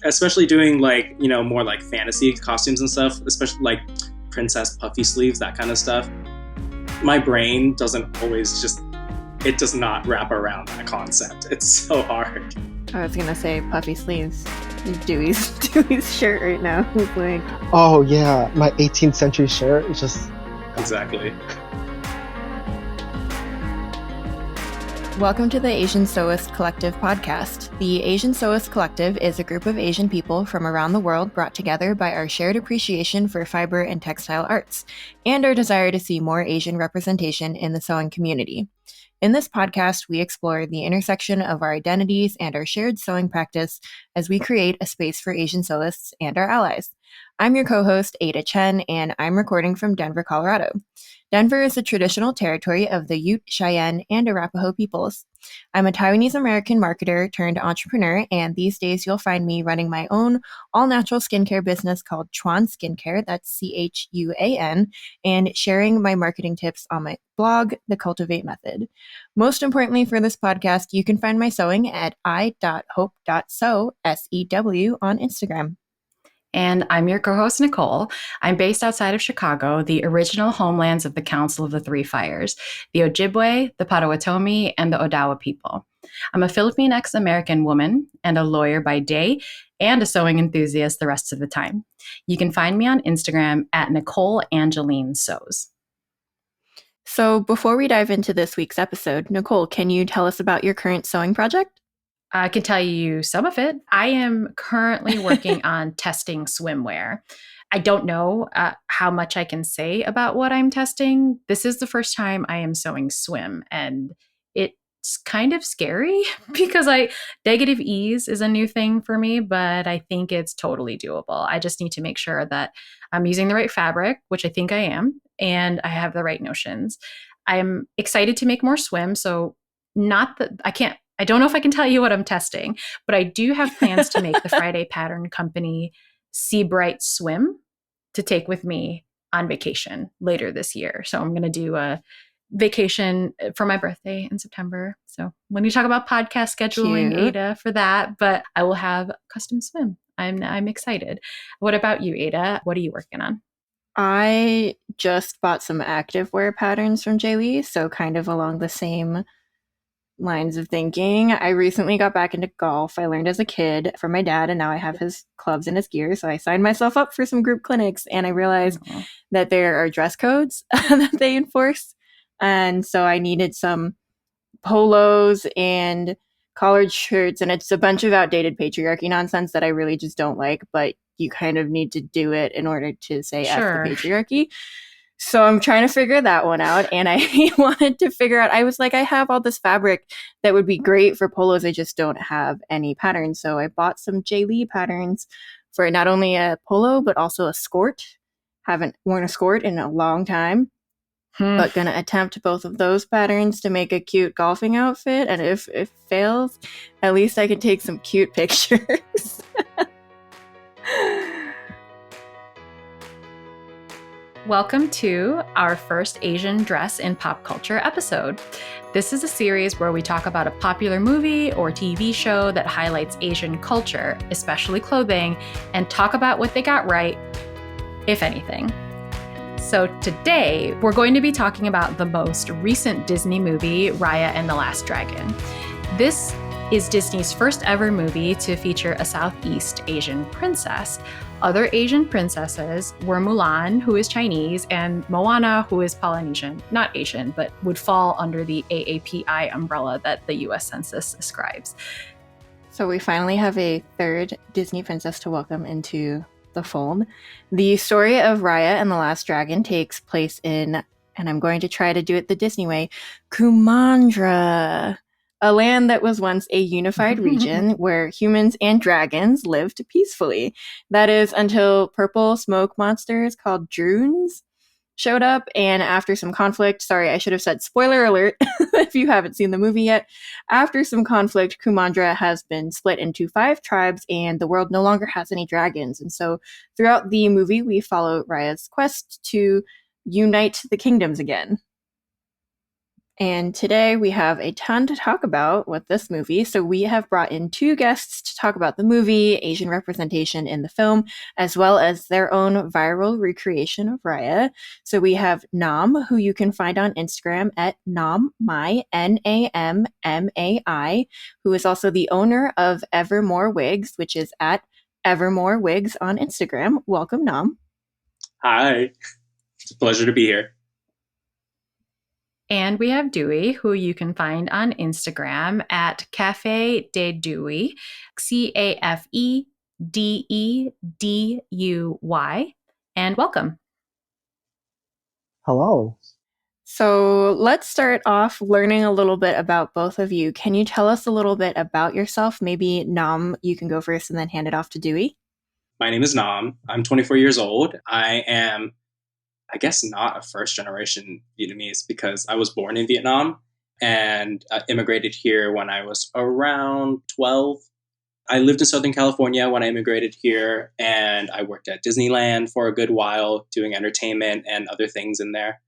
especially doing like, more like fantasy costumes and stuff, especially like princess puffy sleeves, that kind of stuff. My brain doesn't always it does not wrap around that concept. It's so hard. I was gonna say puffy sleeves. Dewey's shirt right now. He's like, oh yeah, my 18th century shirt is just exactly. Welcome to the Asian Sewist Collective podcast. The Asian Sewist Collective is a group of Asian people from around the world brought together by our shared appreciation for fiber and textile arts, and our desire to see more Asian representation in the sewing community. In this podcast, we explore the intersection of our identities and our shared sewing practice as we create a space for Asian sewists and our allies. I'm your co-host, Ada Chen, and I'm recording from Denver, Colorado. Denver is the traditional territory of the Ute, Cheyenne, and Arapaho peoples. I'm a Taiwanese-American marketer turned entrepreneur, and these days you'll find me running my own all-natural skincare business called Chuan Skincare, that's CHUAN, and sharing my marketing tips on my blog, The Cultivate Method. Most importantly for this podcast, you can find my sewing at i.hope.sew, SEW, on Instagram. And I'm your co-host, Nicole. I'm based outside of Chicago, the original homelands of the Council of the Three Fires, the Ojibwe, the Potawatomi, and the Odawa people. I'm a Filipinx-American woman and a lawyer by day and a sewing enthusiast the rest of the time. You can find me on Instagram at Nicole Angeline Sews. So before we dive into this week's episode, Nicole, can you tell us about your current sewing project? I can tell you some of it. I am currently working on testing swimwear. I don't know how much I can say about what I'm testing. This is the first time I am sewing swim, and it's kind of scary because negative ease is a new thing for me, but I think it's totally doable. I just need to make sure that I'm using the right fabric, which I think I am, and I have the right notions. I'm excited to make more swim, so I don't know if I can tell you what I'm testing, but I do have plans to make the Friday Pattern Company Sea Bright Swim to take with me on vacation later this year. So I'm going to do a vacation for my birthday in September. So when you talk about podcast scheduling, Cute. Ada, for that, but I will have custom swim. I'm excited. What about you, Ada? What are you working on? I just bought some activewear patterns from Lee, so kind of along the same lines of thinking. I recently got back into golf. I learned as a kid from my dad, and now I have his clubs and his gear. So I signed myself up for some group clinics, and I realized that there are dress codes that they enforce. And so I needed some polos and collared shirts, and it's a bunch of outdated patriarchy nonsense that I really just don't like, but you kind of need to do it in order to say F the patriarchy. So I'm trying to figure that one out, and I wanted to figure out, I was like, I have all this fabric that would be great for polos, I just don't have any patterns. So I bought some Lee patterns for not only a polo, but also a skirt. Haven't worn a skirt in a long time, but gonna attempt both of those patterns to make a cute golfing outfit, and if it fails, at least I can take some cute pictures. Welcome to our first Asian Dress in Pop Culture episode. This is a series where we talk about a popular movie or TV show that highlights Asian culture, especially clothing, and talk about what they got right, if anything. So today, we're going to be talking about the most recent Disney movie, Raya and the Last Dragon. This is Disney's first ever movie to feature a Southeast Asian princess. Other Asian princesses were Mulan, who is Chinese, and Moana, who is Polynesian, not Asian, but would fall under the AAPI umbrella that the US Census ascribes. So we finally have a third Disney princess to welcome into the fold. The story of Raya and the Last Dragon takes place in, and I'm going to try to do it the Disney way, Kumandra, a land that was once a unified region where humans and dragons lived peacefully. That is until purple smoke monsters called droons showed up, and after some conflict, sorry, I should have said spoiler alert if you haven't seen the movie yet, after some conflict, Kumandra has been split into 5 tribes, and the world no longer has any dragons. And so throughout the movie, we follow Raya's quest to unite the kingdoms again. And today we have a ton to talk about with this movie. So we have brought in two guests to talk about the movie, Asian representation in the film, as well as their own viral recreation of Raya. So we have Nam, who you can find on Instagram at Nammai, Nammai, who is also the owner of Evermore Wigs, which is at Evermore Wigs on Instagram. Welcome, Nam. Hi, it's a pleasure to be here. And we have Dewey, who you can find on Instagram at Cafe de Dewey, CAFEDEDUY. And welcome. Hello. So let's start off learning a little bit about both of you. Can you tell us a little bit about yourself? Maybe Nam, you can go first and then hand it off to Dewey. My name is Nam. I'm 24 years old. I am, I guess, not a first generation Vietnamese because I was born in Vietnam and immigrated here when I was around 12. I lived in Southern California when I immigrated here, and I worked at Disneyland for a good while doing entertainment and other things in there.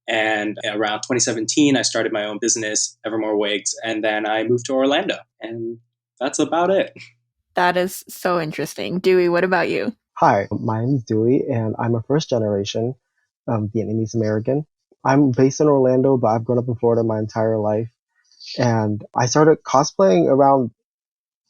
And around 2017, I started my own business, Evermore Wigs, and then I moved to Orlando. And that's about it. That is so interesting. Dewey, what about you? Hi, my name is Dewey, and I'm a first generation Vietnamese American. I'm based in Orlando, but I've grown up in Florida my entire life. And I started cosplaying around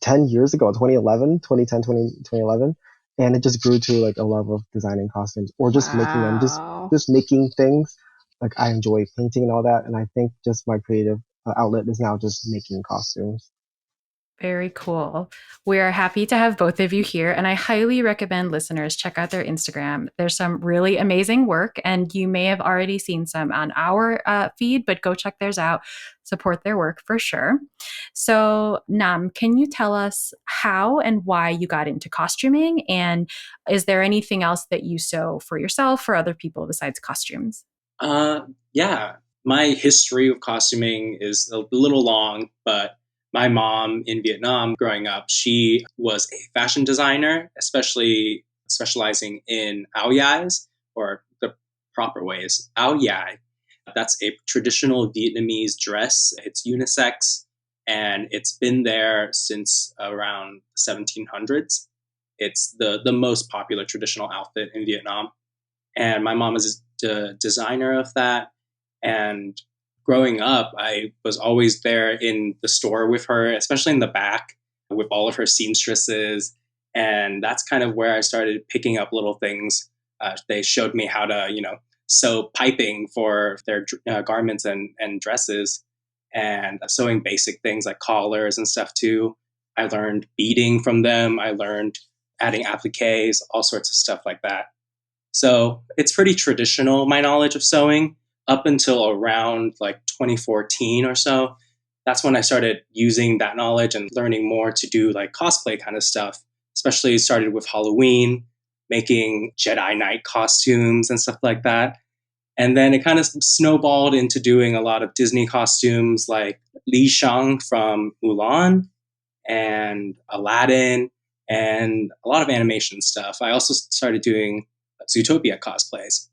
10 years ago, 2011, 2010, 2011. And it just grew to like a love of designing costumes or just making them, just making things. Like I enjoy painting and all that. And I think just my creative outlet is now just making costumes. Very cool. We are happy to have both of you here, and I highly recommend listeners check out their Instagram. There's some really amazing work, and you may have already seen some on our feed, but go check theirs out. Support their work for sure. So, Nam, can you tell us how and why you got into costuming? And is there anything else that you sew for yourself or other people besides costumes? Yeah, my history of costuming is a little long, but my mom in Vietnam growing up, she was a fashion designer, especially specializing in áo dài, or the proper way is áo dài. That's a traditional Vietnamese dress. It's unisex, and it's been there since around 1700s. It's the most popular traditional outfit in Vietnam. And my mom is the designer of that. And growing up, I was always there in the store with her, especially in the back with all of her seamstresses. And that's kind of where I started picking up little things. They showed me how to, sew piping for their garments and dresses, and sewing basic things like collars and stuff too. I learned beading from them. I learned adding appliques, all sorts of stuff like that. So it's pretty traditional, my knowledge of sewing, up until around like 2014 or so. That's when I started using that knowledge and learning more to do like cosplay kind of stuff, especially started with Halloween, making Jedi Knight costumes and stuff like that. And then it kind of snowballed into doing a lot of Disney costumes like Li Shang from Mulan and Aladdin and a lot of animation stuff. I also started doing Zootopia cosplays.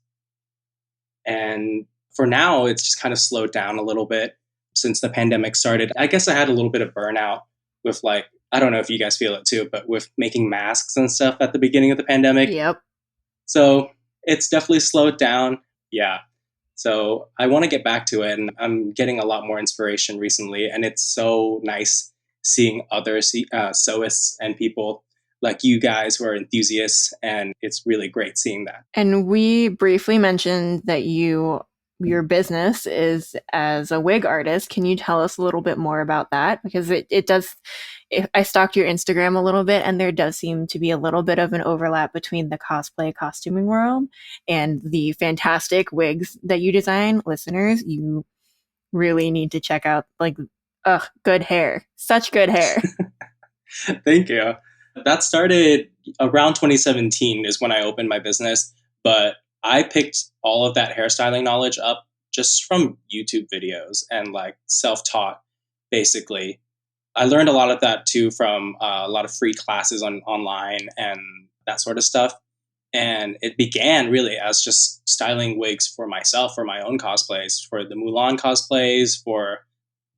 And for now, it's just kind of slowed down a little bit since the pandemic started. I guess I had a little bit of burnout with like, I don't know if you guys feel it too, but with making masks and stuff at the beginning of the pandemic. Yep. So it's definitely slowed down. Yeah. So I want to get back to it, and I'm getting a lot more inspiration recently. And it's so nice seeing other sewists and people like you guys who are enthusiasts, and it's really great seeing that. And we briefly mentioned that your business is as a wig artist. Can you tell us a little bit more about that? Because it does, I stalked your Instagram a little bit, and there does seem to be a little bit of an overlap between the cosplay costuming world and the fantastic wigs that you design. Listeners, you really need to check out, like, good hair. Such good hair. Thank you. That started around 2017 is when I opened my business, but I picked all of that hairstyling knowledge up just from YouTube videos and like self-taught, basically. I learned a lot of that too from a lot of free classes online and that sort of stuff. And it began really as just styling wigs for myself, for my own cosplays, for the Mulan cosplays, for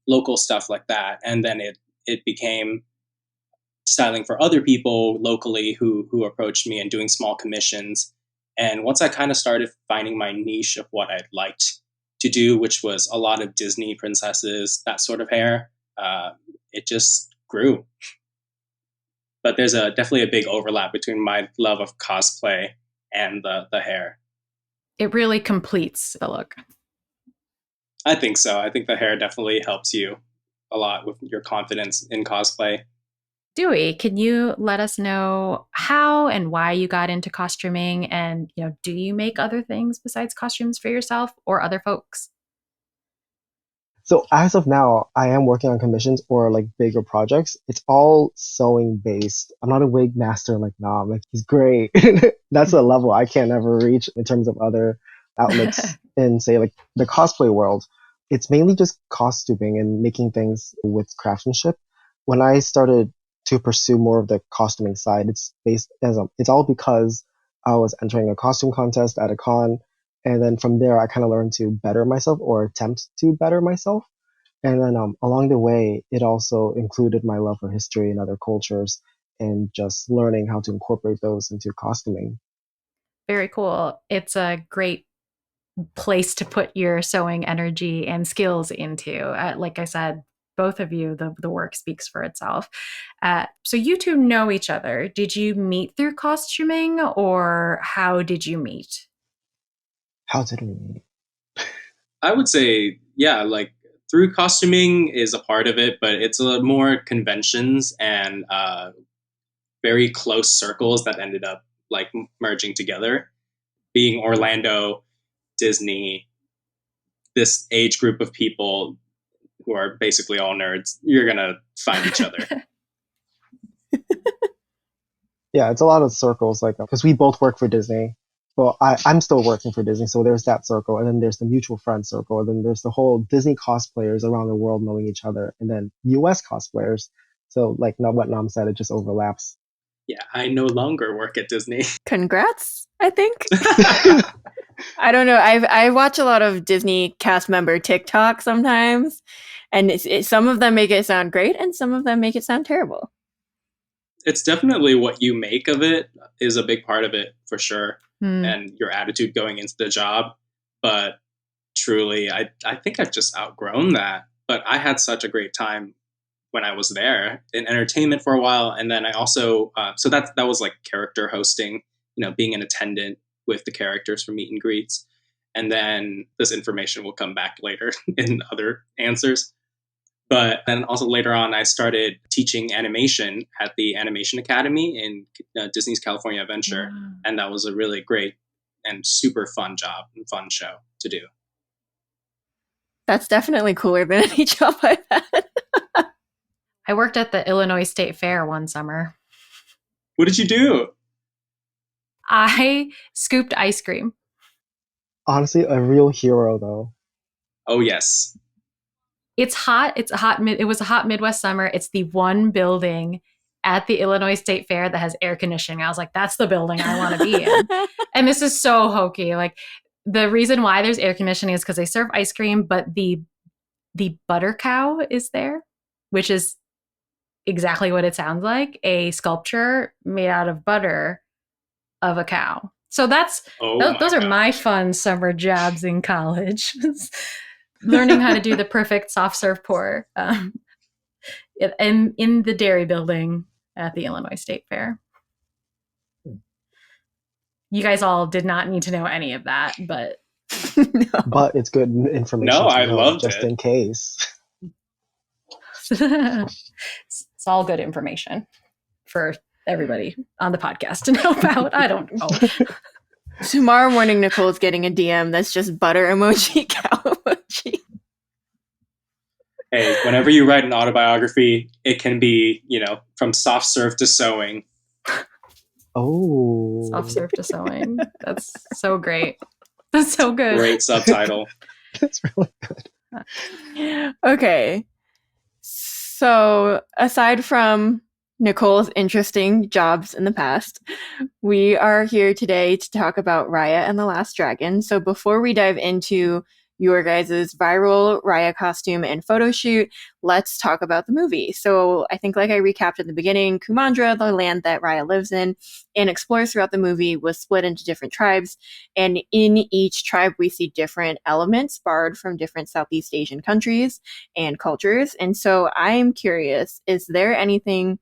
local stuff like that. And then it became styling for other people locally who approached me and doing small commissions. And once I kind of started finding my niche of what I'd liked to do, which was a lot of Disney princesses, that sort of hair, it just grew. But there's definitely a big overlap between my love of cosplay and the hair. It really completes the look. I think so. I think the hair definitely helps you a lot with your confidence in cosplay. Dewey, can you let us know how and why you got into costuming? And, do you make other things besides costumes for yourself or other folks? So as of now, I am working on commissions or like bigger projects. It's all sewing based. I'm not a wig master like Nam. Like he's great. That's a level I can't ever reach in terms of other outlets in say like the cosplay world. It's mainly just costuming and making things with craftsmanship. When I started to pursue more of the costuming side, it's all because I was entering a costume contest at a con. And then from there, I kind of learned to better myself or attempt to better myself. And then along the way, it also included my love for history and other cultures and just learning how to incorporate those into costuming. Very cool. It's a great place to put your sewing energy and skills into. Like I said, both of you, the work speaks for itself. So you two know each other. Did you meet through costuming or how did you meet? How did we meet? I would say, yeah, like through costuming is a part of it, but it's a more conventions and very close circles that ended up like merging together. Being Orlando, Disney, this age group of people who are basically all nerds, you're going to find each other. Yeah, it's a lot of circles, like, because we both work for Disney. Well, I'm still working for Disney, so there's that circle, and then there's the mutual friend circle, and then there's the whole Disney cosplayers around the world knowing each other, and then US cosplayers. So, like, not what Nam said, it just overlaps. Yeah, I no longer work at Disney. Congrats, I think. I don't know. I watch a lot of Disney cast member TikTok sometimes, and some of them make it sound great, and some of them make it sound terrible. It's definitely what you make of it is a big part of it for sure, and your attitude going into the job. But truly, I think I've just outgrown that. But I had such a great time when I was there in entertainment for a while, and then I also so that was like character hosting, being an attendant with the characters for meet and greets, and then this information will come back later in other answers. But then also later on, I started teaching animation at the Animation Academy in Disney's California Adventure, and that was a really great and super fun job and fun show to do. That's definitely cooler than any job I've had. I worked at the Illinois State Fair one summer. What did you do? I scooped ice cream. Honestly, a real hero, though. Oh, yes. It's hot. It was a hot Midwest summer. It's the one building at the Illinois State Fair that has air conditioning. I was like, that's the building I want to be in. And this is so hokey. Like, the reason why there's air conditioning is because they serve ice cream, but the butter cow is there, which is exactly what it sounds like, a sculpture made out of butter of a cow. So those are my fun summer jobs in college. Learning how to do the perfect soft serve pour in the dairy building at the Illinois State Fair. You guys all did not need to know any of that, but No. But it's good information. No, I loved just it. in case. It's all good information for everybody on the podcast to know about. I don't know. Tomorrow morning, Nicole's getting a DM that's just butter emoji, cow emoji. Hey, whenever you write an autobiography, it can be, from soft serve to sewing. Oh. Soft serve to sewing. That's so great. That's so good. Great subtitle. That's really good. Okay. So, aside from Nicole's interesting jobs in the past. We are here today to talk about Raya and the Last Dragon. So before we dive into your guys' viral Raya costume and photo shoot, let's talk about the movie. So I think like I recapped at the beginning, Kumandra, the land that Raya lives in and explores throughout the movie, was split into different tribes. And in each tribe, we see different elements borrowed from different Southeast Asian countries and cultures. And so I'm curious, is there anything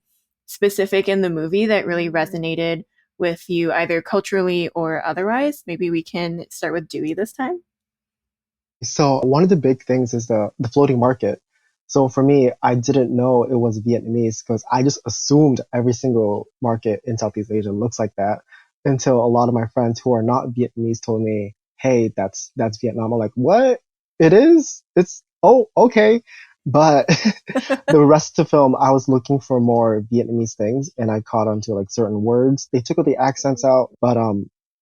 specific in the movie that really resonated with you, either culturally or otherwise? Maybe we can start with Dewey this time. So one of the big things is the floating market. So for me, I didn't know it was Vietnamese because I just assumed every single market in Southeast Asia looks like that until a lot of my friends who are not Vietnamese told me, "Hey, that's Vietnam." I'm like, "What? It is? It's oh, okay." But the rest of the film, I was looking for more Vietnamese things, and I caught on to like certain words. They took the accents out, but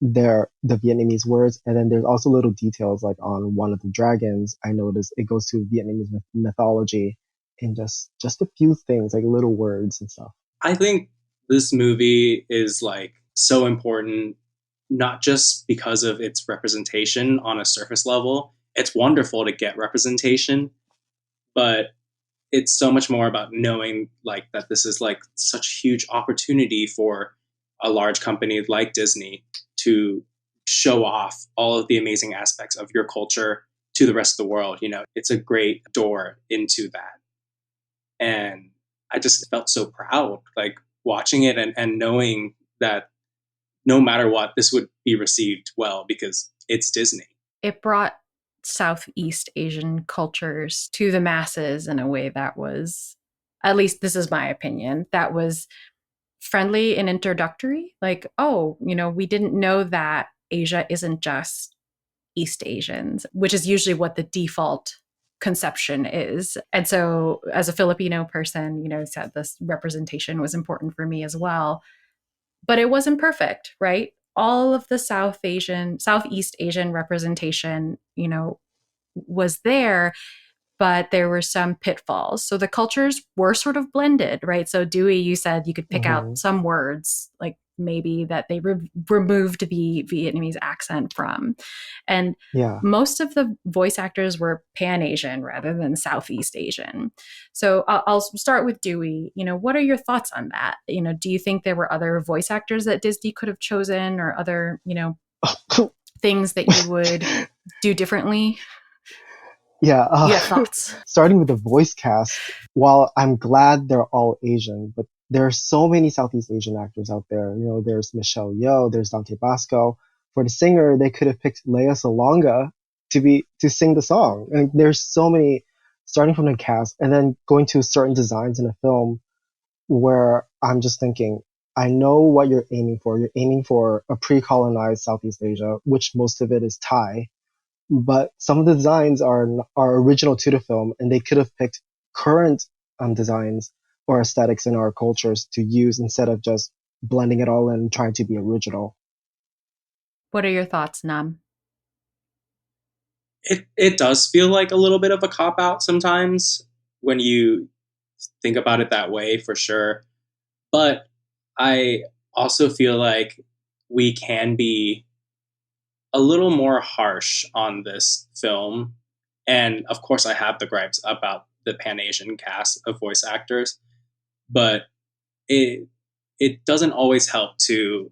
they're the Vietnamese words, and then there's also little details like on one of the dragons. I noticed it goes to Vietnamese mythology, and just a few things like little words and stuff. I think this movie is like so important, not just because of its representation on a surface level. It's wonderful to get representation, but it's so much more about knowing like that this is like such a huge opportunity for a large company like Disney to show off all of the amazing aspects of your culture to the rest of the world. You know, it's a great door into that. And I just felt so proud, like watching it and knowing that no matter what, this would be received well because it's Disney. It brought Southeast Asian cultures to the masses in a way that was, at least this is my opinion, that was friendly and introductory. Like, oh, we didn't know that Asia isn't just East Asians, which is usually what the default conception is. And so as a Filipino person, said this representation was important for me as well. But it wasn't perfect, right? All of the Southeast Asian representation, was there, but there were some pitfalls. So the cultures were sort of blended, right? So Dewey, you said you could pick out some words, like maybe that they removed the Vietnamese accent from. And Yeah. most of the voice actors were Pan-Asian rather than Southeast Asian. So I'll start with Dewey. What are your thoughts on that? Do you think there were other voice actors that Disney could have chosen or other, things that you would do differently? Yeah. You have thoughts? Starting with the voice cast, while I'm glad they're all Asian, but there are so many Southeast Asian actors out there. There's Michelle Yeoh, there's Dante Basco. For the singer, they could have picked Lea Salonga to sing the song. And there's so many, starting from the cast and then going to certain designs in a film where I'm just thinking, I know what you're aiming for. You're aiming for a pre-colonized Southeast Asia, which most of it is Thai. But some of the designs are original to the film, and they could have picked current designs or aesthetics in our cultures to use instead of just blending it all in and trying to be original. What are your thoughts, Nam? It does feel like a little bit of a cop out sometimes when you think about it that way, for sure. But I also feel like we can be a little more harsh on this film. And of course, I have the gripes about the Pan-Asian cast of voice actors, but it doesn't always help to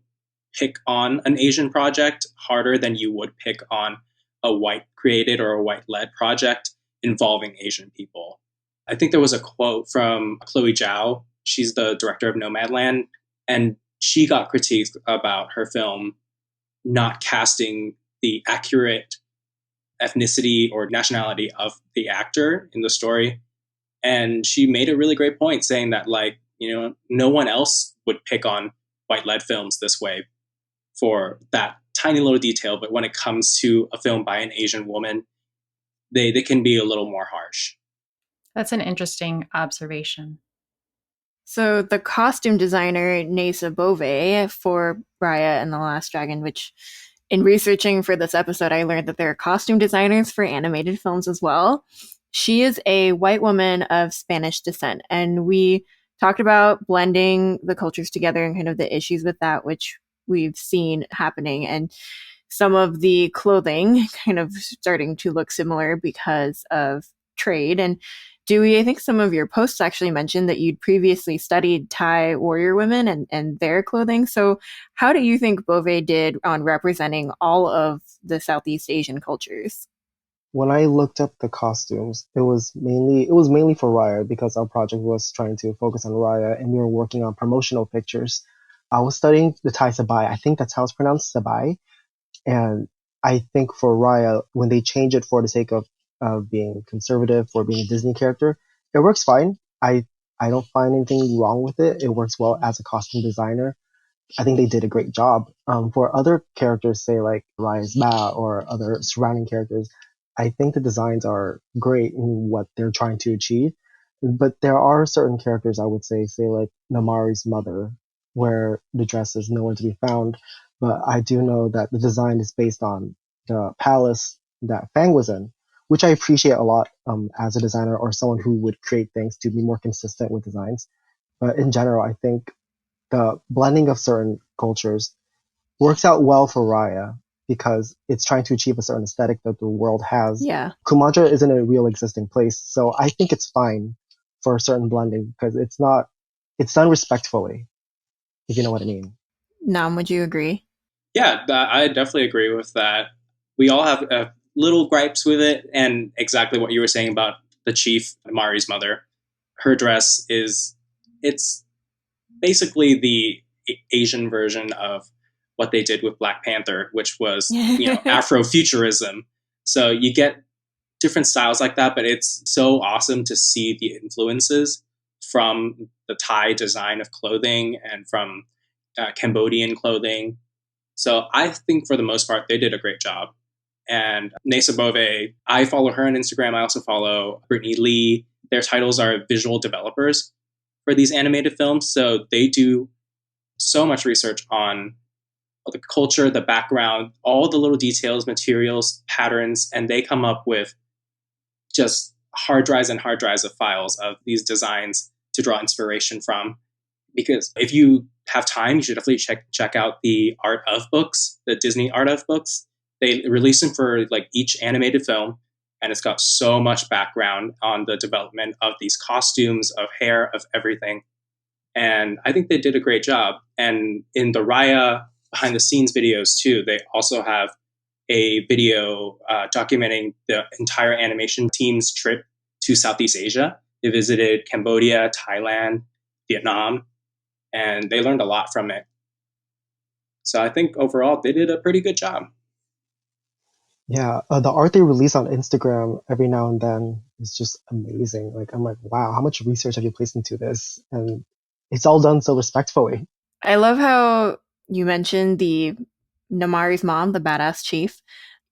pick on an Asian project harder than you would pick on a white created or a white led project involving Asian people. I think there was a quote from Chloe Zhao. She's the director of Nomadland, and she got critiqued about her film not casting the accurate ethnicity or nationality of the actor in the story. And she made a really great point saying that, like, no one else would pick on white led films this way for that tiny little detail. But when it comes to a film by an Asian woman, they can be a little more harsh. That's an interesting observation. So the costume designer, Nasa Bove, for Raya and the Last Dragon, which in researching for this episode, I learned that there are costume designers for animated films as well. She is a white woman of Spanish descent, and we talked about blending the cultures together and kind of the issues with that, which we've seen happening, and some of the clothing kind of starting to look similar because of trade. And Dewey, I think some of your posts actually mentioned that you'd previously studied Thai warrior women and their clothing. So how do you think Bove did on representing all of the Southeast Asian cultures? When I looked up the costumes, it was mainly for Raya because our project was trying to focus on Raya and we were working on promotional pictures. I was studying the Thai Sabai. I think that's how it's pronounced, Sabai. And I think for Raya, when they change it for the sake of being conservative, for being a Disney character, it works fine. I don't find anything wrong with it. It works well as a costume designer. I think they did a great job. For other characters, say like Raya's Ma or other surrounding characters, I think the designs are great in what they're trying to achieve. But there are certain characters I would say like Namari's mother, where the dress is nowhere to be found. But I do know that the design is based on the palace that Fang was in, which I appreciate a lot as a designer or someone who would create things to be more consistent with designs. But in general, I think the blending of certain cultures works out well for Raya because it's trying to achieve a certain aesthetic that the world has. Yeah. Kumandra isn't a real existing place, so I think it's fine for a certain blending because it's done respectfully, if you know what I mean. Nam, would you agree? Yeah, I definitely agree with that. We all have little gripes with it, and exactly what you were saying about the chief, Mari's mother. Her dress it's basically the Asian version of what they did with Black Panther, which was, Afrofuturism. So you get different styles like that, but it's so awesome to see the influences from the Thai design of clothing and from Cambodian clothing. So I think for the most part, they did a great job. And Nesa Bove, I follow her on Instagram. I also follow Brittany Lee. Their titles are visual developers for these animated films. So they do so much research on the culture, the background, all the little details, materials, patterns, and they come up with just hard drives and hard drives of files of these designs to draw inspiration from. Because if you have time, you should definitely check out the Art of books, the Disney Art of books. They release them for like each animated film, and it's got so much background on the development of these costumes, of hair, of everything. And I think they did a great job. And in the Raya behind the scenes videos too, they also have a video documenting the entire animation team's trip to Southeast Asia. They visited Cambodia, Thailand, Vietnam, and they learned a lot from it. So I think overall they did a pretty good job. Yeah, the art they release on Instagram every now and then is just amazing. Like I'm like, wow, how much research have you placed into this? And it's all done so respectfully. I love how you mentioned the Namari's mom, the badass chief.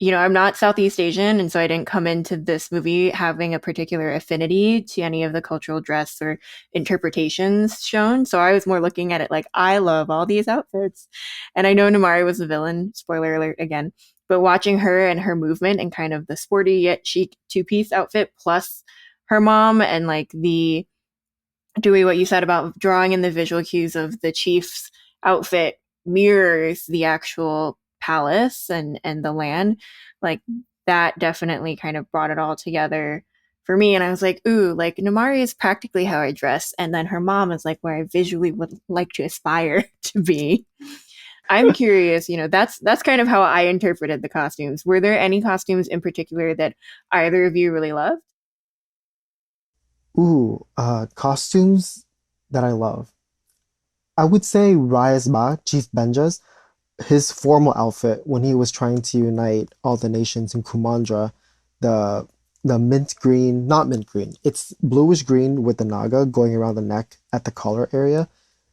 I'm not Southeast Asian, and so I didn't come into this movie having a particular affinity to any of the cultural dress or interpretations shown. So I was more looking at it like, I love all these outfits. And I know Namari was the villain, spoiler alert again, but watching her and her movement and kind of the sporty yet chic two-piece outfit plus her mom and like the Dewey, what you said about drawing in the visual cues of the chief's outfit mirrors the actual palace and the land, like that definitely kind of brought it all together for me. And I was like, ooh, like Namari is practically how I dress, and then her mom is like where I visually would like to aspire to be. I'm curious, that's kind of how I interpreted the costumes. Were there any costumes in particular that either of you really loved? Ooh, costumes that I love. I would say Raya's Ma, Chief Benja's, his formal outfit when he was trying to unite all the nations in Kumandra, the the mint green, not mint green, it's bluish green with the naga going around the neck at the collar area.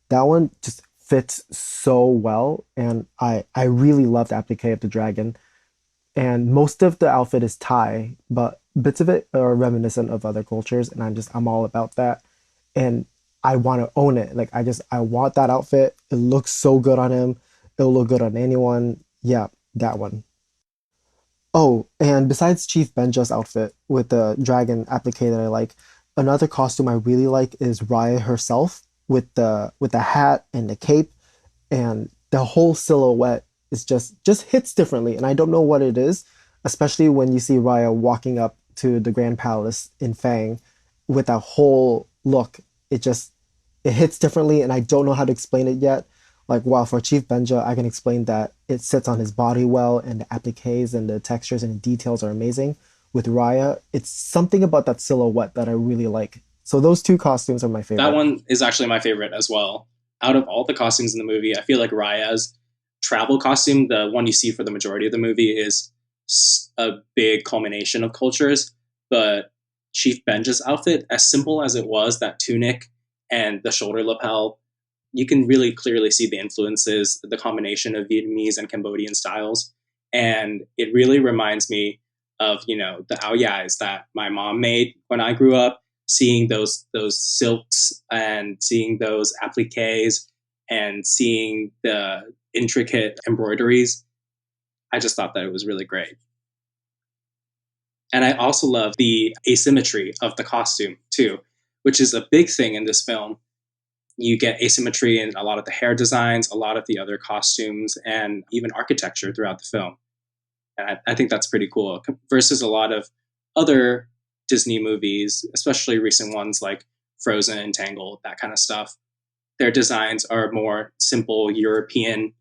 That one just fits so well, and I really love the applique of the dragon. And most of the outfit is Thai, but bits of it are reminiscent of other cultures, and I'm all about that. And I want to own it. Like I want that outfit. It looks so good on him. It'll look good on anyone. Yeah, that one. Oh, and besides Chief Benja's outfit with the dragon applique that I like, another costume I really like is Raya herself. with the hat and the cape, and the whole silhouette is just hits differently, and I don't know what it is, especially when you see Raya walking up to the Grand Palace in Fang with that whole look. It hits differently, and I don't know how to explain it yet. Like, while for Chief Benja, I can explain that it sits on his body well, and the appliques and the textures and the details are amazing. With Raya, it's something about that silhouette that I really like. So those two costumes are my That favorite. one is actually my favorite as well. Out of all the costumes in the movie, I feel like Raya's travel costume, the one you see for the majority of the movie, is a big culmination of cultures. But Chief Benja's outfit, as simple as it was, that tunic and the shoulder lapel, you can really clearly see the influences, the combination of Vietnamese and Cambodian styles. And it really reminds me of, the ao dais that my mom made when I grew up, seeing those silks and seeing those appliques and seeing the intricate embroideries. I just thought that it was really great. And I also love the asymmetry of the costume too, which is a big thing in this film. You get asymmetry in a lot of the hair designs, a lot of the other costumes, and even architecture throughout the film. And I think that's pretty cool versus a lot of other Disney movies, especially recent ones like Frozen and Tangled, that kind of stuff. Their designs are more simple European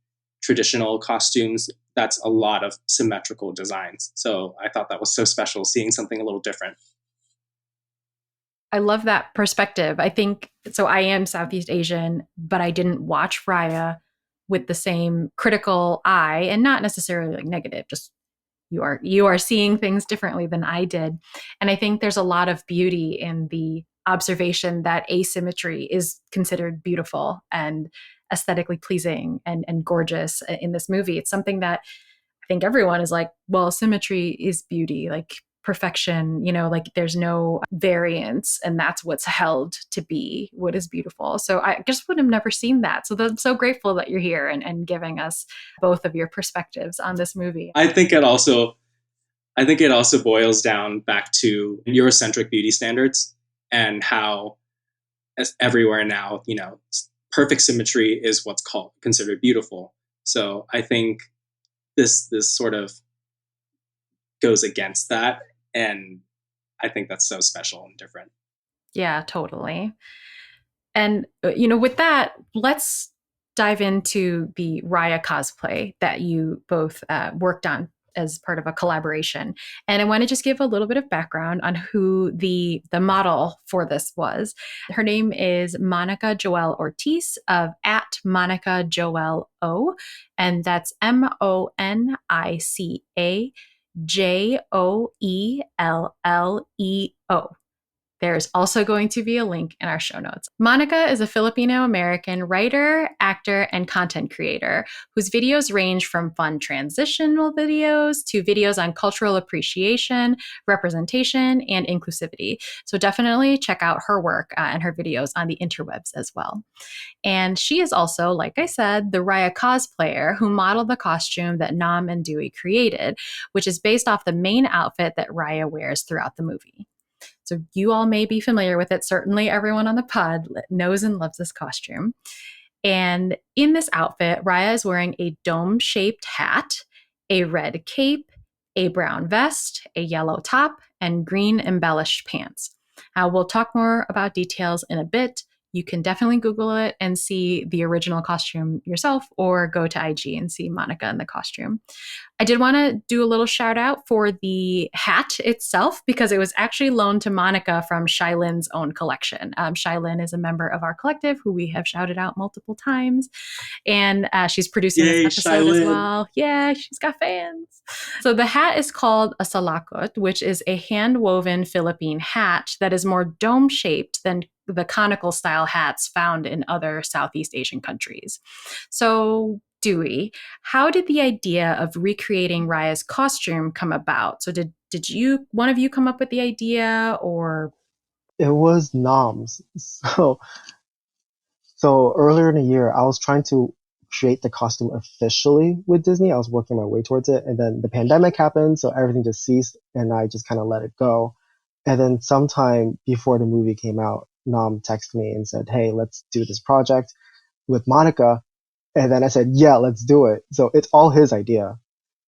traditional costumes. That's a lot of symmetrical designs. So I thought that was so special, seeing something a little different. I love that perspective. I think so. I am Southeast Asian, but I didn't watch Raya with the same critical eye, and not necessarily like negative, just you are seeing things differently than I did. And I think there's a lot of beauty in the observation that asymmetry is considered beautiful and aesthetically pleasing and gorgeous in this movie. It's something that I think everyone is like, well, symmetry is beauty, like perfection, like there's no variance, and that's what's held to be what is beautiful. So I just would have never seen that. So I'm so grateful that you're here and giving us both of your perspectives on this movie. I think it also boils down back to Eurocentric beauty standards and how, as everywhere now, perfect symmetry is what's considered beautiful. So I think this sort of goes against that, and I think that's so special and different. Yeah, totally. And with that, let's dive into the Raya cosplay that you both worked on as part of a collaboration. And I want to just give a little bit of background on who the model for this was. Her name is Monica Joelle Ortiz of @MonicaJoelleO, and that's MonicaJoelleo. There's also going to be a link in our show notes. Monica is a Filipino-American writer, actor, and content creator whose videos range from fun transitional videos to videos on cultural appreciation, representation, and inclusivity. So definitely check out her work and her videos on the interwebs as well. And she is also, like I said, the Raya cosplayer who modeled the costume that Nam and Dewey created, which is based off the main outfit that Raya wears throughout the movie. So you all may be familiar with it. Certainly everyone on the pod knows and loves this costume. And in this outfit, Raya is wearing a dome-shaped hat, a red cape, a brown vest, a yellow top, and green embellished pants. We'll talk more about details in a bit. You can definitely Google it and see the original costume yourself, or go to IG and see Monica in the costume. I did want to do a little shout out for the hat itself, because it was actually loaned to Monica from Shailin's own collection. Shailin is a member of our collective who we have shouted out multiple times, and she's producing this episode as well. Yeah, she's got fans. So the hat is called a salakot, which is a hand-woven Philippine hat that is more dome-shaped than the conical style hats found in other Southeast Asian countries. So Dewey, how did the idea of recreating Raya's costume come about? So did one of you come up with the idea, or? It was Nam's. So earlier in the year, I was trying to create the costume officially with Disney. I was working my way towards it, and then the pandemic happened, so everything just ceased, and I just kind of let it go. And then sometime before the movie came out, Nam texted me and said, hey, let's do this project with Monica. And then I said, yeah, let's do it. So it's all his idea.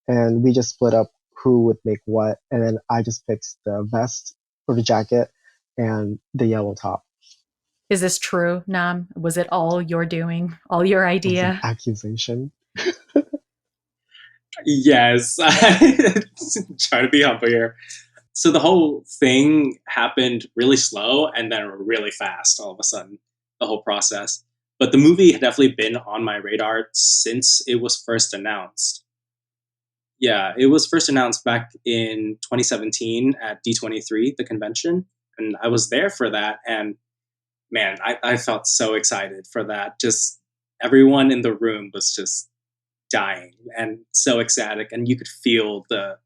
And we just split up who would make what. And then I just picked the vest or the jacket and the yellow top. Is this true, Nam? Was it all your doing? All your It was an idea? accusation. Yes, I try to be humble here. So the whole thing happened really slow and then really fast all of a sudden, the whole process. But the movie had definitely been on my radar since it was first announced. Yeah, it was first announced back in 2017 at D23, the convention. And I was there for that. And man, I felt so excited for that. Just everyone in the room was just dying and so ecstatic. And you could feel the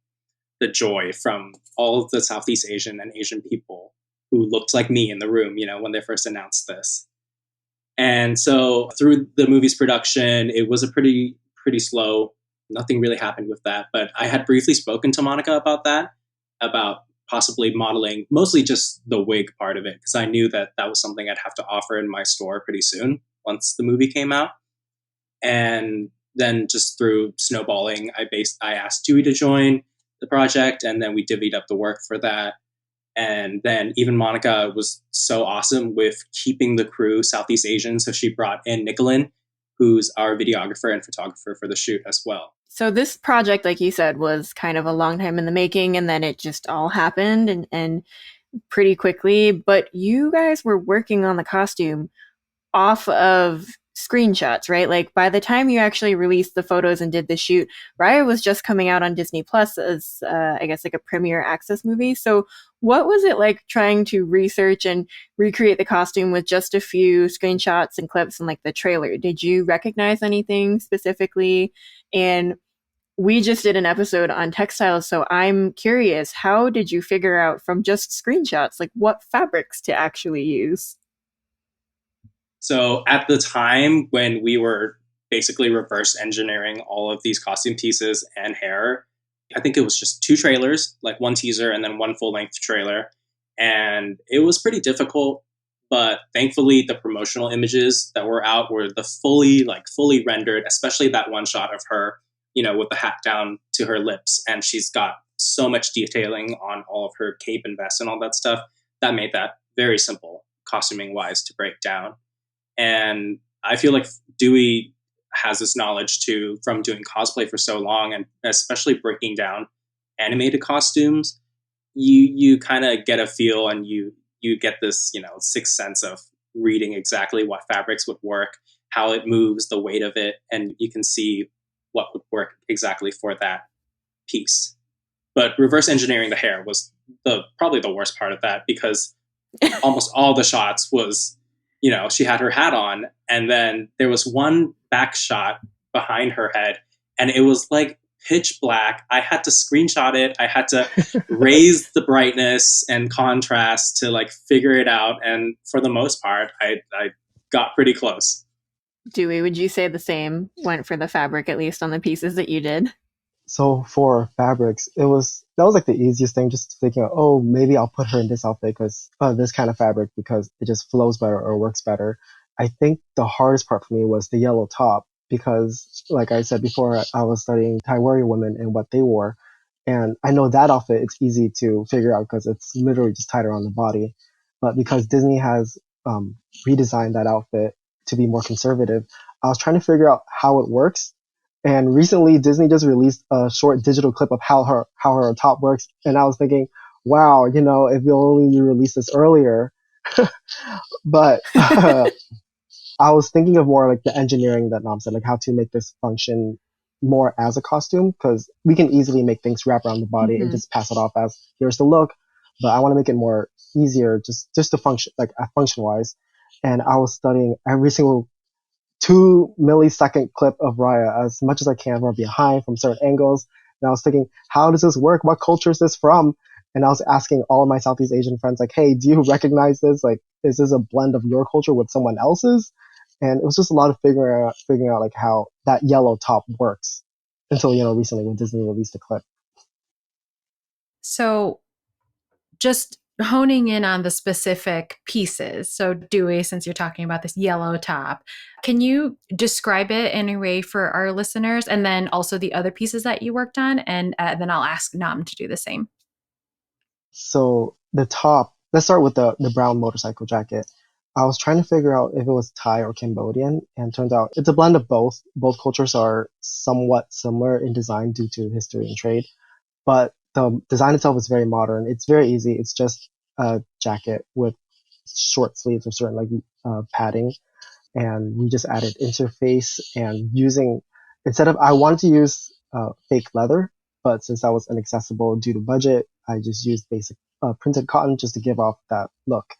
joy from all of the Southeast Asian and Asian people who looked like me in the room, when they first announced this. And so through the movie's production, it was a pretty slow. Nothing really happened with that. But I had briefly spoken to Monica about that, about possibly modeling, mostly just the wig part of it, because I knew that that was something I'd have to offer in my store pretty soon once the movie came out. And then just through snowballing, I asked Dewey to join the project, and then we divvied up the work for that. And then even Monica was so awesome with keeping the crew Southeast Asian, so she brought in Nicolin, who's our videographer and photographer for the shoot as well. So this project, like you said, was kind of a long time in the making, and then it just all happened and pretty quickly. But you guys were working on the costume off of screenshots, right? Like by the time you actually released the photos and did the shoot, Raya was just coming out on Disney Plus as, I guess, like a premiere access movie. So what was it like trying to research and recreate the costume with just a few screenshots and clips and like the trailer? Did you recognize anything specifically? And we just did an episode on textiles, so I'm curious, how did you figure out from just screenshots, like what fabrics to actually use? So at the time when we were basically reverse engineering all of these costume pieces and hair, I think it was just 2 trailers, like 1 teaser and then 1 full length trailer. And it was pretty difficult, but thankfully the promotional images that were out were the fully rendered, especially that one shot of her, with the hat down to her lips. And she's got so much detailing on all of her cape and vest and all that stuff. That made that very simple costuming wise to break down. And I feel like Dewey has this knowledge too from doing cosplay for so long, and especially breaking down animated costumes. You kind of get a feel, and you get this sixth sense of reading exactly what fabrics would work, how it moves, the weight of it, and you can see what would work exactly for that piece. But reverse engineering the hair was probably the worst part of that, because almost all the shots was she had her hat on, and then there was one back shot behind her head, and it was like pitch black. I had to screenshot it. I had to raise the brightness and contrast to like figure it out. And for the most part, I got pretty close. Dewey, would you say the same went for the fabric, at least on the pieces that you did? So for fabrics, that was like the easiest thing, just thinking, oh, maybe I'll put her in this outfit because this kind of fabric, because it just flows better or works better. I think the hardest part for me was the yellow top, because like I said before, I was studying Thai warrior women and what they wore. And I know that outfit, it's easy to figure out because it's literally just tied around the body. But because Disney has redesigned that outfit to be more conservative, I was trying to figure out how it works. And recently, Disney just released a short digital clip of how her top works, and I was thinking, wow, if you only released this earlier. But I was thinking of more like the engineering that Nam said, like how to make this function more as a costume, because we can easily make things wrap around the body and just pass it off as here's the look. But I want to make it more easier, just to function, like function wise. And I was studying every single 2 millisecond clip of Raya as much as I can from behind, from certain angles. And I was thinking, how does this work? What culture is this from? And I was asking all of my Southeast Asian friends, like, hey, do you recognize this? Like, is this a blend of your culture with someone else's? And it was just a lot of figuring out like how that yellow top works until, recently when Disney released a clip. So just honing in on the specific pieces. So Dewey, since you're talking about this yellow top, can you describe it in a way for our listeners, and then also the other pieces that you worked on? And then I'll ask Nam to do the same. So the top, let's start with the brown motorcycle jacket. I was trying to figure out if it was Thai or Cambodian, and turns out it's a blend of both. Both cultures are somewhat similar in design due to history and trade, but the design itself is very modern. It's very easy. It's just a jacket with short sleeves with certain padding, and we just added interface and I wanted to use fake leather, but since that was inaccessible due to budget, I just used basic printed cotton just to give off that look.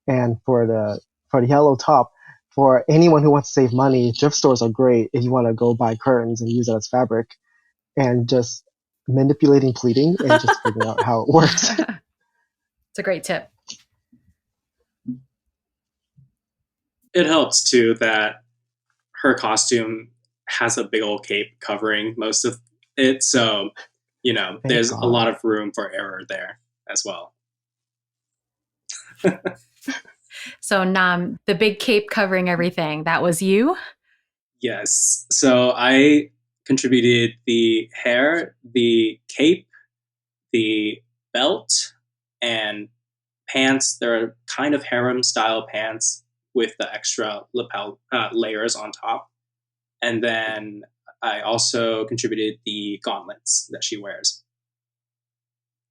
And for the yellow top, for anyone who wants to save money, thrift stores are great if you want to go buy curtains and use it as fabric, and just manipulating pleating and just figuring out how it works. It's a great tip. It helps too that her costume has a big old cape covering most of it. So, there's a lot of room for error there as well. So Nam, the big cape covering everything, that was you? Yes. So I contributed the hair, the cape, the belt, and pants. They're kind of harem style pants with the extra lapel layers on top. And then I also contributed the gauntlets that she wears.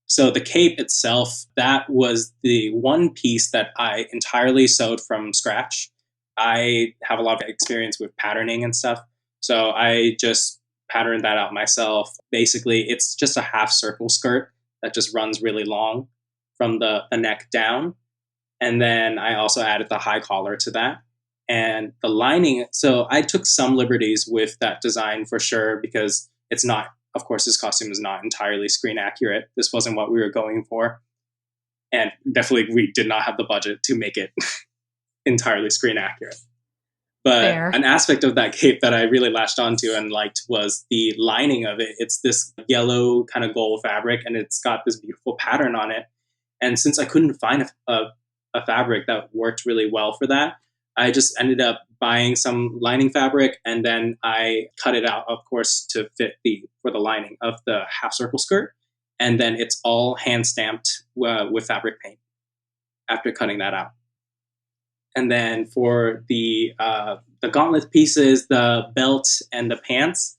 So the cape itself, that was the one piece that I entirely sewed from scratch. I have a lot of experience with patterning and stuff. So I just patterned that out myself. Basically, it's just a half circle skirt that just runs really long from the neck down. And then I also added the high collar to that. And the lining, so I took some liberties with that design for sure, because it's not, of course, this costume is not entirely screen accurate. This wasn't what we were going for. And definitely we did not have the budget to make it entirely screen accurate. But Fair. An aspect of that cape that I really latched onto and liked was the lining of it. It's this yellow kind of gold fabric, and it's got this beautiful pattern on it. And since I couldn't find a fabric that worked really well for that, I just ended up buying some lining fabric, and then I cut it out, of course, to fit for the lining of the half circle skirt. And then it's all hand stamped with fabric paint after cutting that out. And then for the gauntlet pieces, the belt and the pants,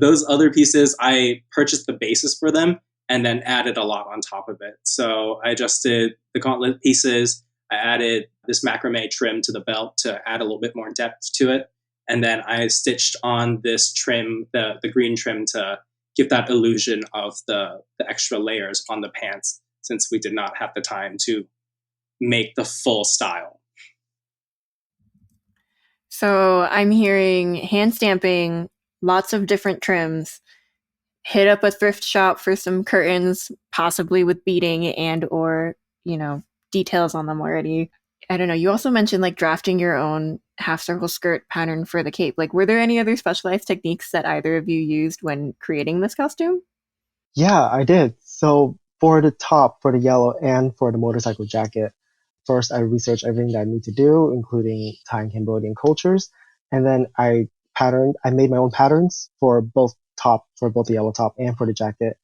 those other pieces, I purchased the basis for them and then added a lot on top of it. So I adjusted the gauntlet pieces. I added this macrame trim to the belt to add a little bit more depth to it. And then I stitched on this trim, the green trim, to give that illusion of the extra layers on the pants, since we did not have the time to make the full style. So I'm hearing hand stamping, lots of different trims, hit up a thrift shop for some curtains, possibly with beading and or, details on them already. I don't know. You also mentioned drafting your own half circle skirt pattern for the cape. Were there any other specialized techniques that either of you used when creating this costume? Yeah, I did. So for the top, for the yellow, and for the motorcycle jacket, first I researched everything that I need to do, including Thai and Cambodian cultures. And then I made my own patterns for both the yellow top and for the jacket.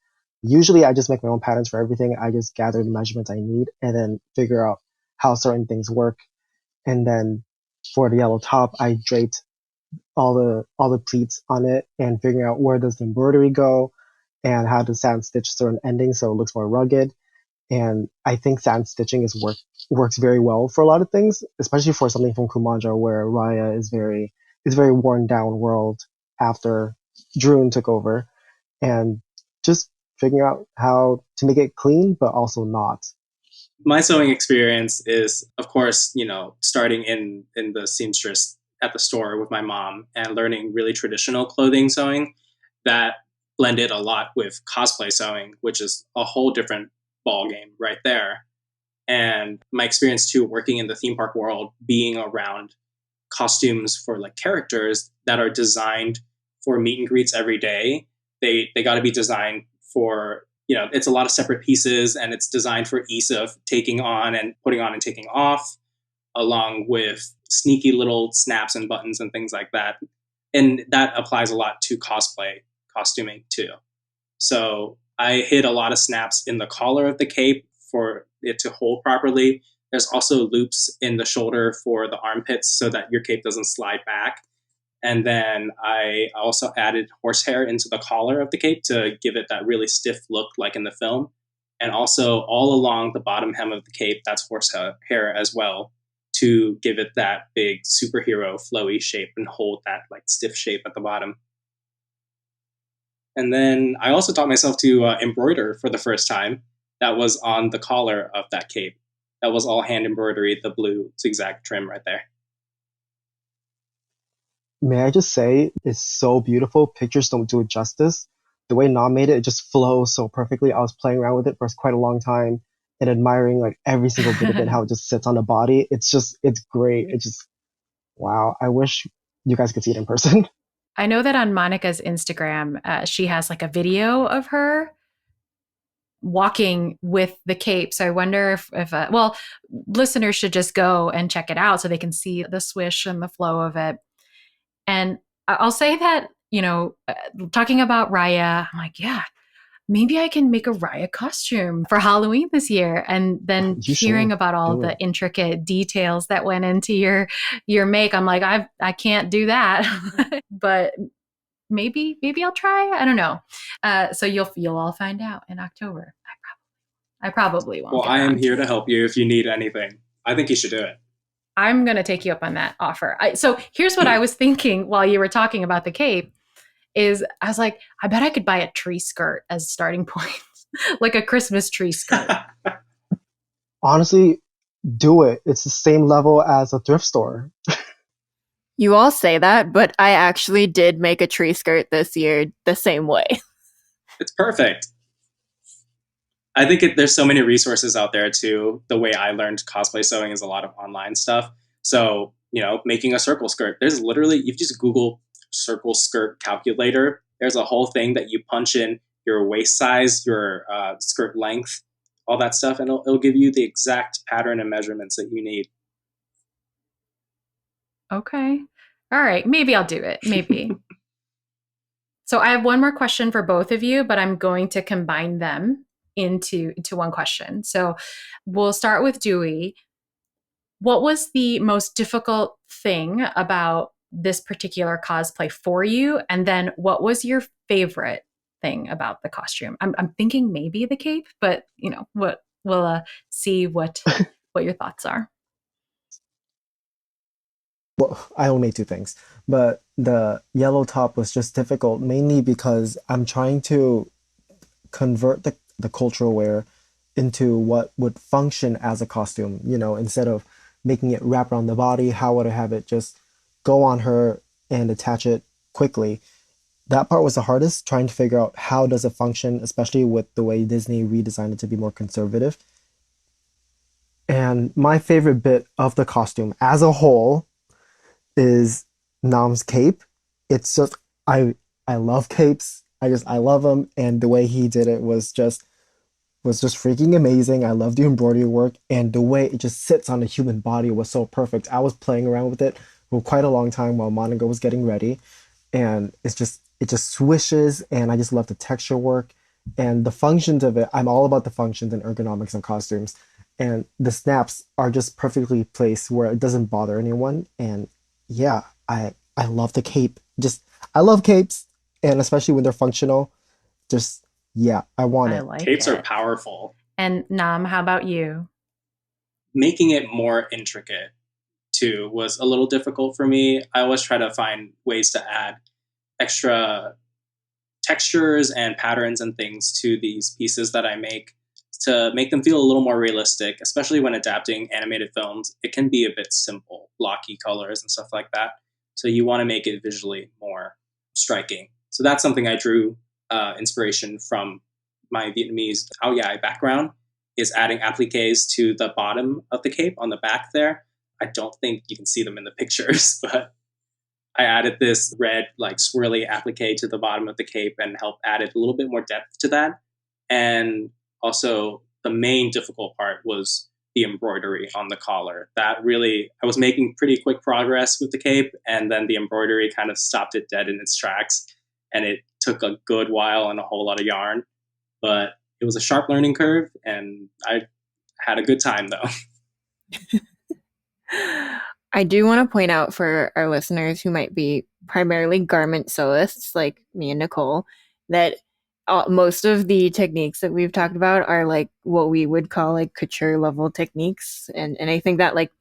Usually I just make my own patterns for everything. I just gather the measurements I need and then figure out how certain things work. And then for the yellow top, I draped all the pleats on it and figuring out where does the embroidery go and how to sand stitch certain endings so it looks more rugged. And I think sand stitching works very well for a lot of things, especially for something from Kumandra where Raya is very worn down world after Droon took over, and just figuring out how to make it clean but also not. My sewing experience is, of course, starting in the seamstress at the store with my mom and learning really traditional clothing sewing that blended a lot with cosplay sewing, which is a whole different ball game right there. And my experience too, working in the theme park world, being around costumes for characters that are designed for meet and greets every day. They got to be designed for it's a lot of separate pieces, and it's designed for ease of taking on and putting on and taking off, along with sneaky little snaps and buttons and things like that. And that applies a lot to costuming too. So I hid a lot of snaps in the collar of the cape for it to hold properly. There's also loops in the shoulder for the armpits so that your cape doesn't slide back. And then I also added horsehair into the collar of the cape to give it that really stiff look like in the film. And also all along the bottom hem of the cape, that's horsehair as well, to give it that big superhero flowy shape and hold that like stiff shape at the bottom. And then I also taught myself to embroider for the first time. That was on the collar of that cape. That was all hand embroidery, the blue zigzag trim right there. May I just say, it's so beautiful. Pictures don't do it justice. The way Nam made it, it just flows so perfectly. I was playing around with it for quite a long time and admiring like every single bit of it, how it just sits on the body. It's great. It's just, wow. I wish you guys could see it in person. I know that on Monica's Instagram, she has like a video of her walking with the cape. So I wonder if listeners should just go and check it out so they can see the swish and the flow of it. And I'll say that, talking about Raya, I'm like, yeah, maybe I can make a Raya costume for Halloween this year. And then hearing about all the intricate details that went into your make, I'm like, I can't do that, but maybe I'll try. I don't know. So you'll all find out in October. I probably won't. Well, I am here to help you if you need anything. I think you should do it. I'm going to take you up on that offer. So here's what I was thinking while you were talking about the cape is I was like, I bet I could buy a tree skirt as a starting point, like a Christmas tree skirt. Honestly, do it. It's the same level as a thrift store. You all say that, but I actually did make a tree skirt this year the same way. It's perfect. I think there's so many resources out there too. The way I learned cosplay sewing is a lot of online stuff. So, making a circle skirt, there's literally, if you just Google circle skirt calculator, there's a whole thing that you punch in your waist size, your skirt length, all that stuff, and it'll give you the exact pattern and measurements that you need. Okay. All right. Maybe I'll do it. Maybe. So I have one more question for both of you, but I'm going to combine them into one question. So we'll start with Dewey. What was the most difficult thing about this particular cosplay for you? And then what was your favorite thing about the costume? I'm thinking maybe the cape, but what we'll see what your thoughts are. Well, I only made two things, but the yellow top was just difficult, mainly because I'm trying to convert the cultural wear into what would function as a costume, instead of making it wrap around the body. How would I have it just go on her and attach it quickly? That part was the hardest, trying to figure out how does it function, especially with the way Disney redesigned it to be more conservative. And my favorite bit of the costume as a whole is Nam's cape. It's just, I love capes. I love them. And the way he did it was just freaking amazing. I love the embroidery work, and the way it just sits on the human body was so perfect. I was playing around with it for quite a long time while Monica was getting ready, and it just swishes, and I just love the texture work and the functions of it. I'm all about the functions and ergonomics of costumes, and the snaps are just perfectly placed where it doesn't bother anyone. And yeah, I love the cape. I love capes, and especially when they're functional. Yeah, I want it. Capes are powerful. And Nam, how about you? Making it more intricate too was a little difficult for me. I always try to find ways to add extra textures and patterns and things to these pieces that I make to make them feel a little more realistic, especially when adapting animated films. It can be a bit simple, blocky colors and stuff like that. So you want to make it visually more striking. So that's something I drew inspiration from my Vietnamese Ao Dai background, is adding appliques to the bottom of the cape on the back there. I don't think you can see them in the pictures, but I added this red, like swirly applique to the bottom of the cape and helped add a little bit more depth to that. And also the main difficult part was the embroidery on the collar. That really, I was making pretty quick progress with the cape, and then the embroidery kind of stopped it dead in its tracks. And it took a good while and a whole lot of yarn, but it was a sharp learning curve, and I had a good time though. I do want to point out for our listeners who might be primarily garment sewists like me and Nicole that most of the techniques that we've talked about are like what we would call like couture level techniques. And I think that like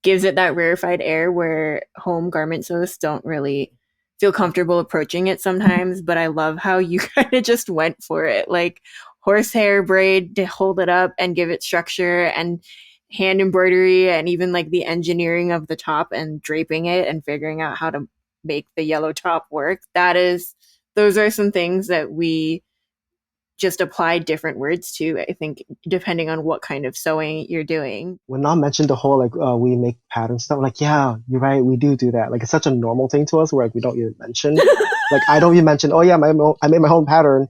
gives it that rarefied air where home garment sewists don't really feel comfortable approaching it sometimes. But I love how you kind of just went for it. Like horsehair braid to hold it up and give it structure, and hand embroidery, and even like the engineering of the top and draping it and figuring out how to make the yellow top work. Those are some things that we just apply different words to, I think, depending on what kind of sewing you're doing. When Nam mentioned the whole like we make pattern stuff, I'm like, yeah, you're right, we do that. Like it's such a normal thing to us where like we don't even mention. Like I don't even mention, oh yeah, I made my own pattern,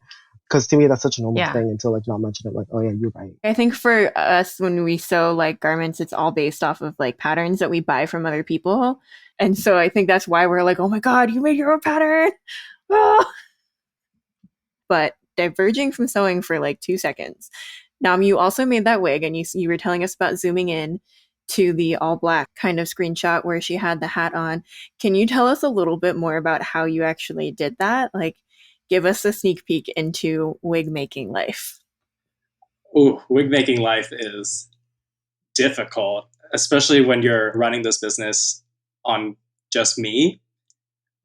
because to me that's such a normal thing until like not mention it. Like, oh yeah, you're right. I think for us, when we sew like garments, it's all based off of like patterns that we buy from other people, and so I think that's why we're like, oh my god, you made your own pattern. Oh. But diverging from sewing for like 2 seconds. Nam, you also made that wig, and you were telling us about zooming in to the all black kind of screenshot where she had the hat on. Can you tell us a little bit more about how you actually did that? Like, give us a sneak peek into wig making life. Ooh, wig making life is difficult, especially when you're running this business on just me,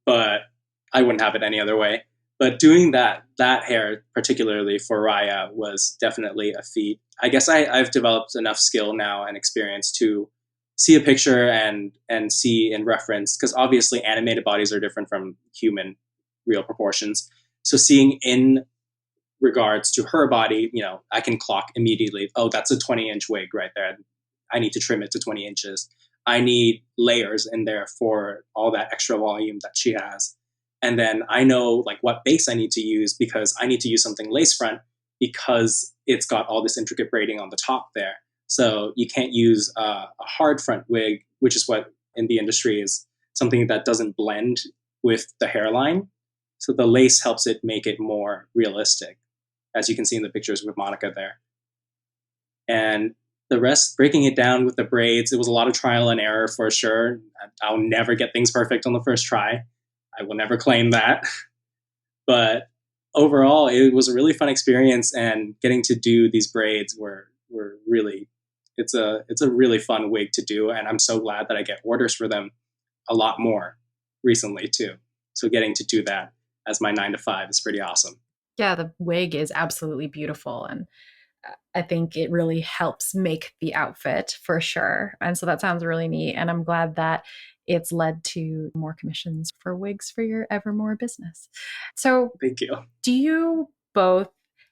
but I wouldn't have it any other way. But doing that hair, particularly for Raya, was definitely a feat. I guess I've developed enough skill now and experience to see a picture and see in reference, because obviously animated bodies are different from human real proportions. So seeing in regards to her body, I can clock immediately, oh, that's a 20-inch wig right there. I need to trim it to 20 inches. I need layers in there for all that extra volume that she has. And then I know like what base I need to use, because I need to use something lace front because it's got all this intricate braiding on the top there. So you can't use a hard front wig, which is what in the industry is something that doesn't blend with the hairline. So the lace helps it make it more realistic, as you can see in the pictures with Monica there. And the rest, breaking it down with the braids, it was a lot of trial and error for sure. I'll never get things perfect on the first try. I will never claim that. But overall, it was a really fun experience, and getting to do these braids were really, it's a really fun wig to do. And I'm so glad that I get orders for them a lot more recently too. So getting to do that as my 9 to 5 is pretty awesome. Yeah, the wig is absolutely beautiful. And I think it really helps make the outfit for sure. And so that sounds really neat. And I'm glad that it's led to more commissions for wigs for your Evermore business. So thank you. Do you both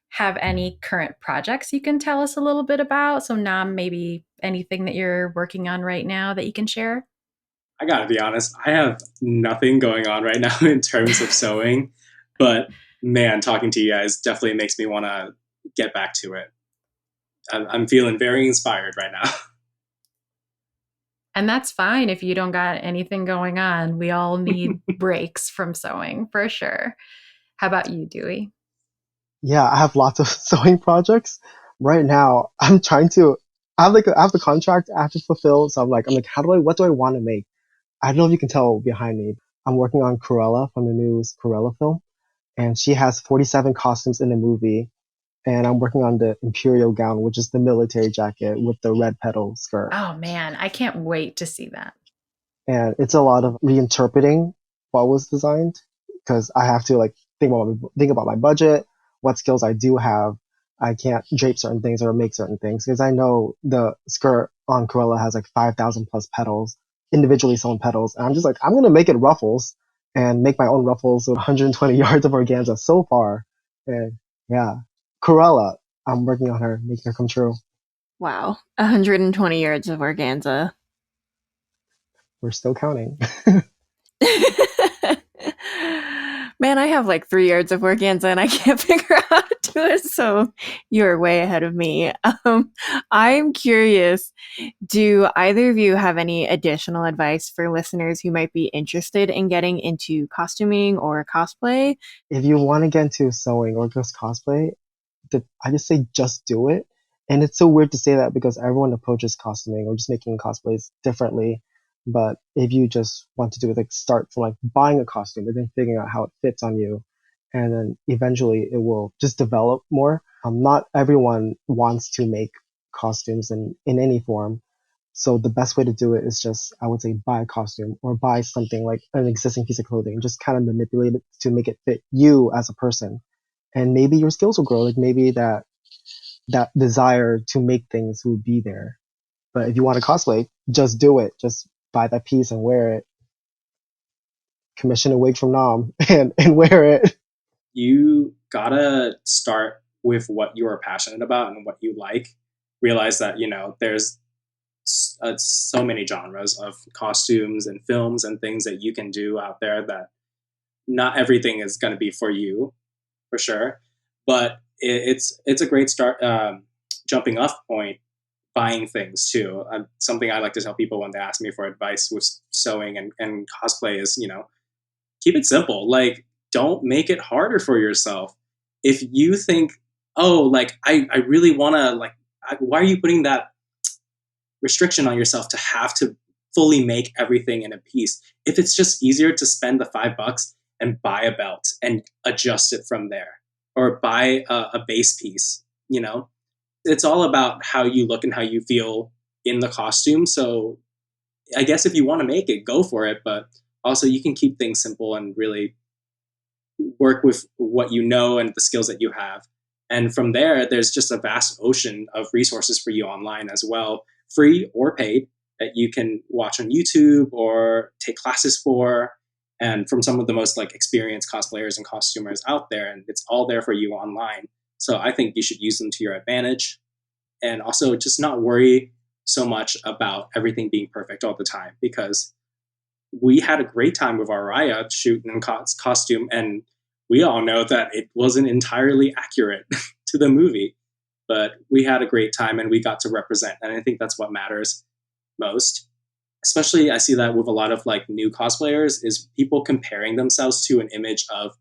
have any current projects you can tell us a little bit about? So Nam, maybe anything that you're working on right now that you can share? I gotta be honest, I have nothing going on right now in terms of sewing, but man, talking to you guys definitely makes me want to get back to it. I'm feeling very inspired right now. And that's fine if you don't got anything going on. We all need breaks from sewing for sure. How about you, Dewey? Yeah, I have lots of sewing projects. Right now, I have the contract I have to fulfill. So I'm like, what do I want to make? I don't know if you can tell behind me. I'm working on Cruella from the new Cruella film, and she has 47 costumes in the movie. And I'm working on the Imperial gown, which is the military jacket with the red petal skirt. Oh man, I can't wait to see that. And it's a lot of reinterpreting what was designed, because I have to like think about my budget, what skills I do have. I can't drape certain things or make certain things, because I know the skirt on Cruella has like 5,000 plus petals, individually sewn petals. And I'm just like, I'm going to make it ruffles and make my own ruffles with 120 yards of organza so far. And yeah, Cruella, I'm working on her, making her come true. Wow, 120 yards of organza. We're still counting. Man, I have like 3 yards of organza and I can't figure out how to do it. So you're way ahead of me. I'm curious, do either of you have any additional advice for listeners who might be interested in getting into costuming or cosplay? If you want to get into sewing or just cosplay, I just say just do it. And it's so weird to say that because everyone approaches costuming or just making cosplays differently. But if you just want to do it, like start from like buying a costume and then figuring out how it fits on you, and then eventually it will just develop more. Not everyone wants to make costumes in any form. So the best way to do it is just, I would say, buy a costume or buy something like an existing piece of clothing, just kind of manipulate it to make it fit you as a person. And maybe your skills will grow. Like maybe that desire to make things will be there. But if you want to cosplay, just do it. Just buy that piece and wear it. Commission a wig from Nam and wear it. You gotta start with what you are passionate about and what you like. Realize that, there's so many genres of costumes and films and things that you can do out there that not everything is going to be for you, for sure. But it's a great start, jumping off point, buying things too. Something I like to tell people when they ask me for advice with sewing and cosplay is, keep it simple. Like, don't make it harder for yourself. If you think, oh, like, I really want to, like, why are you putting that restriction on yourself to have to fully make everything in a piece? If it's just easier to spend the $5 and buy a belt and adjust it from there, or buy a base piece, it's all about how you look and how you feel in the costume. So I guess if you want to make it, go for it. But also you can keep things simple and really work with what you know and the skills that you have. And from there, there's just a vast ocean of resources for you online as well, free or paid, that you can watch on YouTube or take classes for, and from some of the most like experienced cosplayers and costumers out there. And it's all there for you online. So I think you should use them to your advantage, and also just not worry so much about everything being perfect all the time, because we had a great time with our Raya shoot and costume, and we all know that it wasn't entirely accurate to the movie, but we had a great time and we got to represent. And I think that's what matters most. Especially I see that with a lot of like new cosplayers, is people comparing themselves to an image of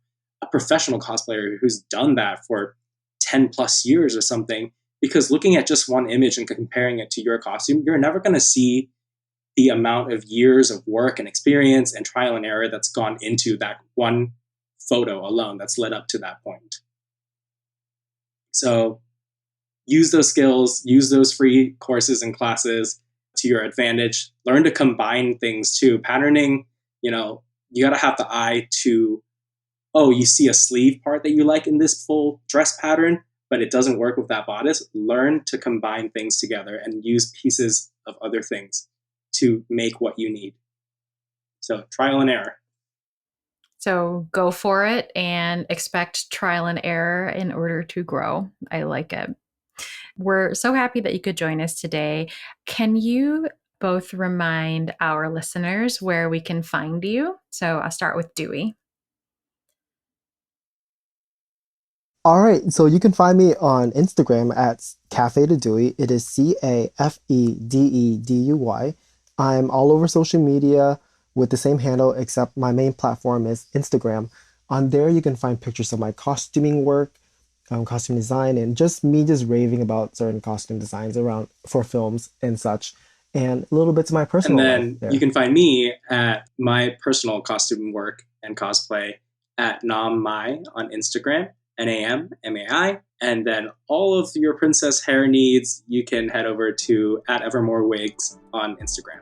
a professional cosplayer who's done that for 10 plus years or something. Because looking at just one image and comparing it to your costume, you're never going to see the amount of years of work and experience and trial and error that's gone into that one photo alone that's led up to that point. So use those skills, use those free courses and classes to your advantage. Learn to combine things too. Patterning, you got to have the eye to, oh, you see a sleeve part that you like in this full dress pattern, but it doesn't work with that bodice. Learn to combine things together and use pieces of other things to make what you need. So trial and error. So go for it and expect trial and error in order to grow. I like it. We're so happy that you could join us today. Can you both remind our listeners where we can find you? So I'll start with Dewey. All right, so you can find me on Instagram at Cafe to Dewey. It is CAFEDEDUY. I'm all over social media with the same handle, except my main platform is Instagram. On there, you can find pictures of my costuming work, costume design, and just me just raving about certain costume designs around for films and such, and little bits of my personal life. And then you can find me at my personal costume work and cosplay at Nam Mai on Instagram, NAMMAI. And then all of your princess hair needs, you can head over to at Evermore Wigs on Instagram.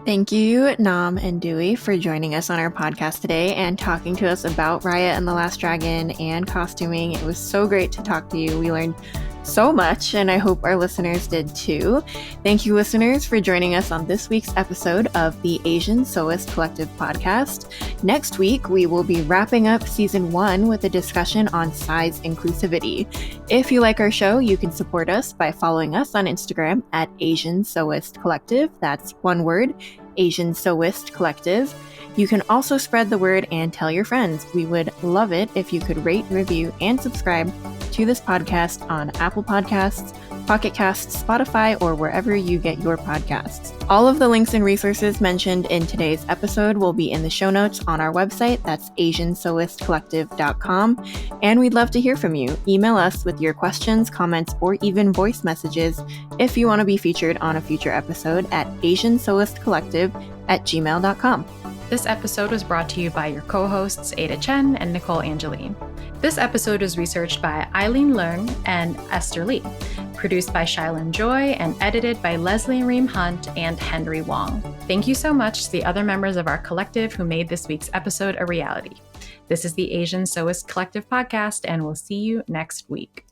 Thank you, Nam and Dewey, for joining us on our podcast today and talking to us about Raya and the Last Dragon and costuming. It was so great to talk to you. We learned so much, and I hope our listeners did too. Thank you, listeners, for joining us on this week's episode of the Asian Sewist Collective podcast. Next week, we will be wrapping up season 1 with a discussion on size inclusivity. If you like our show, you can support us by following us on Instagram at Asian Sewist Collective. That's one word, Asian Sewist Collective. You can also spread the word and tell your friends. We would love it if you could rate, review, and subscribe to this podcast on Apple Podcasts, Pocket Casts, Spotify, or wherever you get your podcasts. All of the links and resources mentioned in today's episode will be in the show notes on our website. That's asiansewistcollective.com. And we'd love to hear from you. Email us with your questions, comments, or even voice messages if you want to be featured on a future episode at asiansewistcollective@gmail.com. This episode was brought to you by your co-hosts Ada Chen and Nicole Angeline. This episode was researched by Eileen Leung and Esther Lee, produced by Shylin Joy, and edited by Leslie Ream Hunt and Henry Wong. Thank you so much to the other members of our collective who made this week's episode a reality. This is the Asian Sewist Collective podcast, and we'll see you next week.